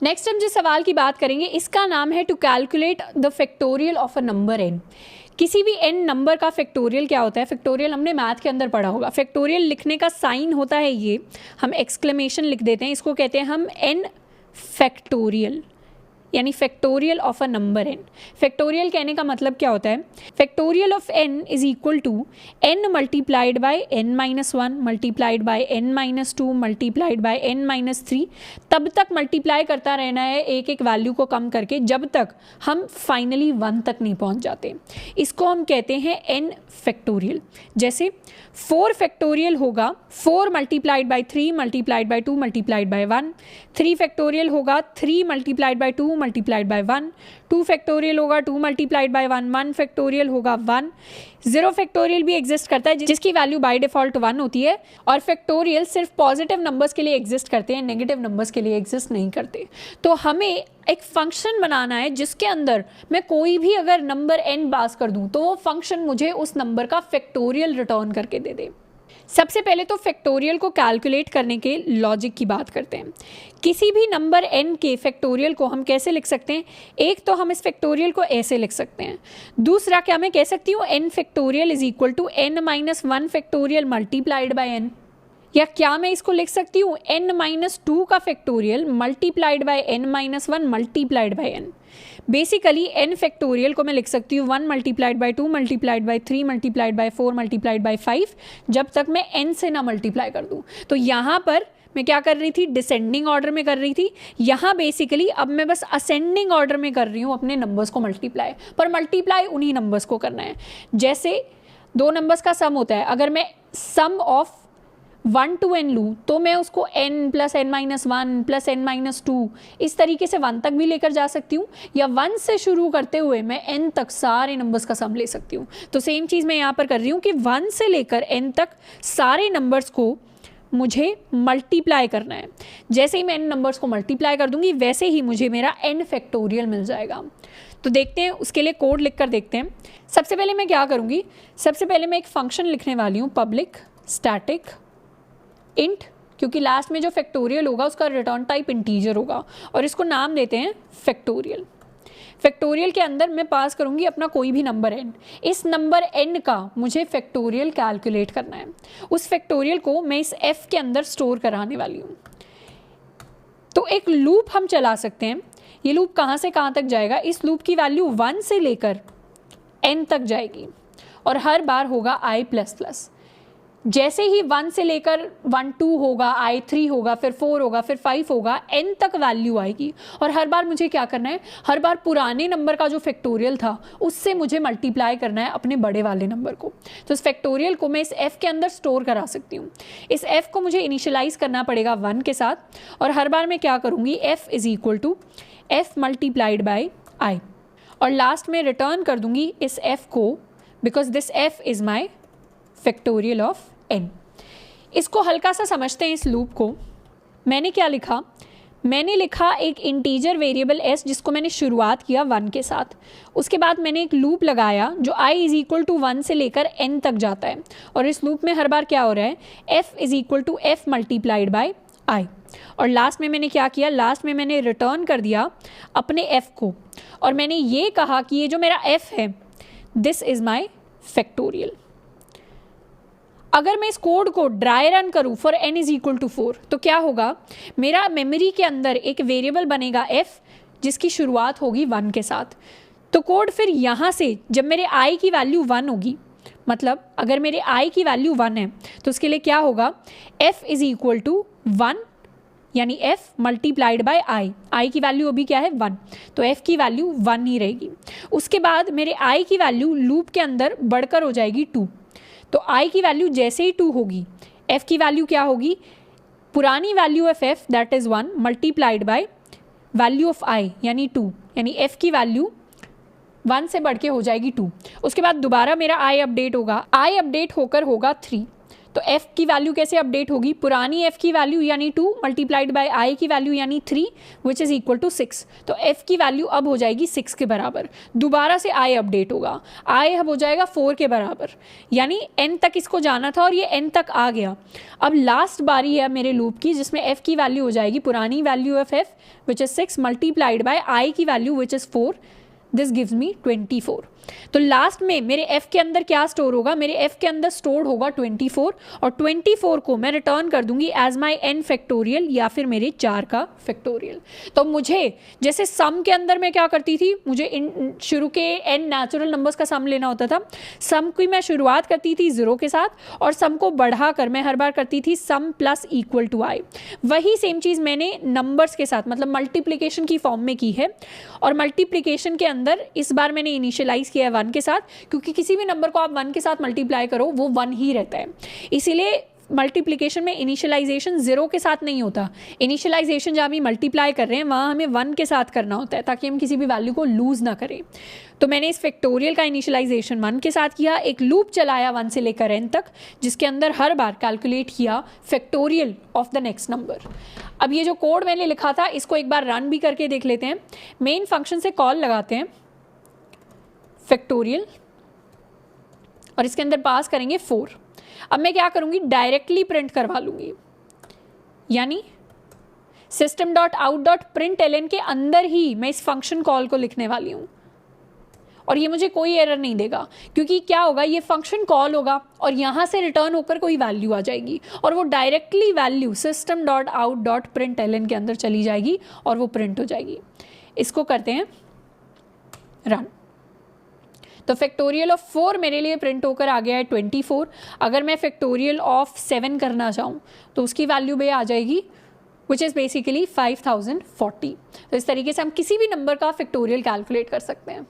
Next हम जिस सवाल की बात करेंगे इसका नाम है to calculate the factorial of a number n। किसी भी n नंबर का फैक्टोरियल क्या होता है, फैक्टोरियल हमने मैथ के अंदर पढ़ा होगा। फैक्टोरियल लिखने का साइन होता है ये, हम एक्सक्लेमेशन लिख देते हैं, इसको कहते हैं हम n फैक्टोरियल, यानी factorial of a number n। Factorial कहने का मतलब क्या होता है, factorial of n is equal to n multiplied by n minus one multiplied by n minus two multiplied by n minus three. तब तक मल्टीप्लाई करता रहना है एक एक वैल्यू को कम करके जब तक हम फाइनली 1 तक नहीं पहुंच जाते। इसको हम कहते हैं n फैक्टोरियल। जैसे 4 फैक्टोरियल होगा 4 multiplied by 3 multiplied by 2 multiplied bye 1। 3 factorial होगा 3 multiplied by 2 multiplied bye 1। 2 factorial होगा 2 मल्टीप्लाइड बाय 1। 1 फैक्टोरियल होगा 1। 0 फैक्टोरियल भी एग्जिस्ट करता है जिसकी वैल्यू बाय डिफॉल्ट 1 होती है। और फैक्टोरियल सिर्फ पॉजिटिव नंबर्स के लिए एग्जिस्ट करते हैं, नेगेटिव नंबर्स के लिए एग्जिस्ट नहीं करते। तो हमें एक फंक्शन बनाना है जिसके अंदर मैं कोई भी अगर नंबर n पास कर दूं तो वो फंक्शन मुझे उस नंबर का फैक्टोरियल रिटर्न करके दे दे। सबसे पहले तो फैक्टोरियल को कैलकुलेट करने के लॉजिक की बात करते हैं। किसी भी नंबर n के फैक्टोरियल को हम कैसे लिख सकते हैं, एक तो हम इस फैक्टोरियल को ऐसे लिख सकते हैं। दूसरा क्या मैं कह सकती हूँ n factorial is equal to n minus one factorial multiplied by n। या क्या मैं इसको लिख सकती हूँ n माइनस टू का factorial multiplied by n minus one multiplied by n। Basically n factorial को मैं लिख सकती हूँ 1 multiplied by 2 multiplied by 3 multiplied by 4 multiplied by 5 जब तक मैं n से ना मल्टीप्लाई कर दूँ। तो यहाँ पर मैं क्या कर रही थी, डिसेंडिंग ऑर्डर में कर रही थी। यहाँ बेसिकली अब मैं बस असेंडिंग ऑर्डर में कर रही हूँ अपने नंबर्स को मल्टीप्लाई, पर मल्टीप्लाई उन्हीं नंबर्स को करना है। जैसे 2 नंबर्स का सम होता है, अगर मैं सम ऑफ 1 to n लूँ तो मैं उसको n plus n minus one plus n minus to इस तरीके से 1 तक भी लेकर जा सकती हूँ, या 1 से शुरू करते हुए मैं n तक सारे नंबर्स का सम ले सकती हूँ। तो सेम चीज़ मैं यहाँ पर कर रही हूँ कि 1 से लेकर n तक सारे नंबर्स को मुझे मल्टीप्लाई करना है। जैसे ही मैं n नंबर्स को मल्टीप्लाई कर दूंगी वैसे ही मुझे मेरा n फैक्टोरियल मिल जाएगा। तो देखते हैं, उसके लिए कोड लिख कर देखते हैं। सबसे पहले मैं क्या करूँगी, सबसे पहले मैं एक फंक्शन लिखने वाली हूँ, पब्लिक स्टैटिक इंट, क्योंकि लास्ट में जो फैक्टोरियल होगा उसका रिटर्न टाइप इंटीजर होगा और इसको नाम देते हैं फैक्टोरियल। फैक्टोरियल के अंदर मैं पास करूंगी अपना कोई भी नंबर n। इस नंबर n का मुझे फैक्टोरियल कैलकुलेट करना है। उस फैक्टोरियल को मैं इस f के अंदर स्टोर कराने वाली हूँ। तो एक लूप हम चला सकते हैं। ये लूप कहाँ से कहाँ तक जाएगा, इस लूप की वैल्यू 1 से लेकर n तक जाएगी और हर बार होगा i प्लस प्लस। जैसे ही 1 से लेकर 1 2 होगा, i 3 होगा, फिर 4 होगा, फिर 5 होगा, n तक वैल्यू आएगी और हर बार मुझे क्या करना है, हर बार पुराने नंबर का जो फैक्टोरियल था उससे मुझे मल्टीप्लाई करना है अपने बड़े वाले नंबर को। तो इस फैक्टोरियल को मैं इस f के अंदर स्टोर करा सकती हूँ। इस f को मुझे इनिशियलाइज करना पड़ेगा 1 के साथ और हर बार मैं क्या करूँगी, f is equal to f multiplied by i और लास्ट में रिटर्न कर दूँगी इस f को, because this f is my factorial of n। इसको हल्का सा समझते हैं इस लूप को। मैंने क्या लिखा, मैंने लिखा एक इंटीजर वेरिएबल s जिसको मैंने शुरुआत किया 1 के साथ। उसके बाद मैंने एक लूप लगाया जो i इज इक्वल टू 1 से लेकर n तक जाता है और इस लूप में हर बार क्या हो रहा है, f is equal to f multiplied by i। और लास्ट में मैंने क्या किया, लास्ट में मैंने रिटर्न कर दिया अपने f को और मैंने ये कहा कि ये जो मेरा f है दिस इज माई फैक्टोरियल। अगर मैं इस कोड को ड्राई रन करूँ for n is equal to 4 तो क्या होगा, मेरा मेमोरी के अंदर एक वेरिएबल बनेगा f जिसकी शुरुआत होगी 1 के साथ। तो कोड फिर यहाँ से जब मेरे i की वैल्यू 1 होगी, मतलब अगर मेरे i की वैल्यू 1 है तो उसके लिए क्या होगा, f इज इक्वल टू 1 यानी f मल्टीप्लाइड बाय i की वैल्यू अभी क्या है 1, तो f की वैल्यू 1 ही रहेगी। उसके बाद मेरे i की वैल्यू लूप के अंदर बढ़कर हो जाएगी 2। तो i की वैल्यू जैसे ही 2 होगी, f की वैल्यू क्या होगी, पुरानी value of f that is 1 multiplied by value of i यानी 2, यानी f की वैल्यू 1 से बढ़ के हो जाएगी 2। उसके बाद दोबारा मेरा i अपडेट होगा, i अपडेट होकर होगा 3। तो f की वैल्यू कैसे अपडेट होगी, पुरानी f की वैल्यू यानी 2 मल्टीप्लाइड बाय i की वैल्यू यानी 3 विच इज़ इक्वल टू 6। तो f की वैल्यू अब हो जाएगी 6 के बराबर, दोबारा से i अपडेट होगा, i अब हो जाएगा 4 के बराबर, यानी n तक इसको जाना था और ये n तक आ गया। अब लास्ट बारी है मेरे लूप की जिसमें f की वैल्यू हो जाएगी पुरानी value of f which is 6 multiplied by i की value which is 4, this gives me 24। तो लास्ट में मेरे f के अंदर क्या स्टोर होगा, मेरे f के अंदर स्टोर होगा 24 और 24 को मैं रिटर्न कर दूंगी एज माई n फैक्टोरियल या फिर मेरे 4 का फैक्टोरियल। तो मुझे जैसे सम के अंदर मैं क्या करती थी, मुझे शुरू के n नेचुरल नंबर्स का सम लेना होता था, सम की मैं शुरुआत करती थी 0 के साथ और सम को बढ़ाकर मैं हर बार करती थी सम प्लस इक्वल टू i। वही सेम चीज़ मैंने नंबर्स के साथ मतलब मल्टीप्लिकेशन की फॉर्म में की है और मल्टीप्लिकेशन के अंदर इस बार मैंने इनिशियलाइज किया है 1 के साथ, क्योंकि किसी भी नंबर को आप 1 के साथ मल्टीप्लाई करो वो 1 ही रहता है, इसीलिए मल्टीप्लिकेशन में इनिशियलाइजेशन 0 के साथ नहीं होता। इनिशियलाइजेशन जहाँ भी मल्टीप्लाई कर रहे हैं वहाँ हमें 1 के साथ करना होता है ताकि हम किसी भी वैल्यू को लूज़ ना करें। तो मैंने इस फैक्टोरियल का इनिशियलाइजेशन 1 के साथ किया, एक लूप चलाया 1 से लेकर n तक जिसके अंदर हर बार कैलकुलेट किया factorial of the next number. अब ये जो कोड मैंने लिखा था इसको एक बार रन भी करके देख लेते हैं। मेन फंक्शन से कॉल लगाते हैं फैक्टोरियल और इसके अंदर पास करेंगे 4। अब मैं क्या करूंगी, डायरेक्टली प्रिंट करवा लूंगी, यानी system.out.println के अंदर ही मैं इस फंक्शन कॉल को लिखने वाली हूं और ये मुझे कोई एरर नहीं देगा क्योंकि क्या होगा, ये फंक्शन कॉल होगा और यहाँ से रिटर्न होकर कोई वैल्यू आ जाएगी और वो डायरेक्टली वैल्यू system.out.println के अंदर चली जाएगी और वो प्रिंट हो जाएगी। इसको करते हैं रन। तो फैक्टोरियल ऑफ 4 मेरे लिए प्रिंट होकर आ गया है 24। अगर मैं फैक्टोरियल ऑफ 7 करना चाहूँ तो उसकी वैल्यू भी आ जाएगी विच इज़ बेसिकली 5040। तो इस तरीके से हम किसी भी नंबर का फैक्टोरियल कैलकुलेट कर सकते हैं।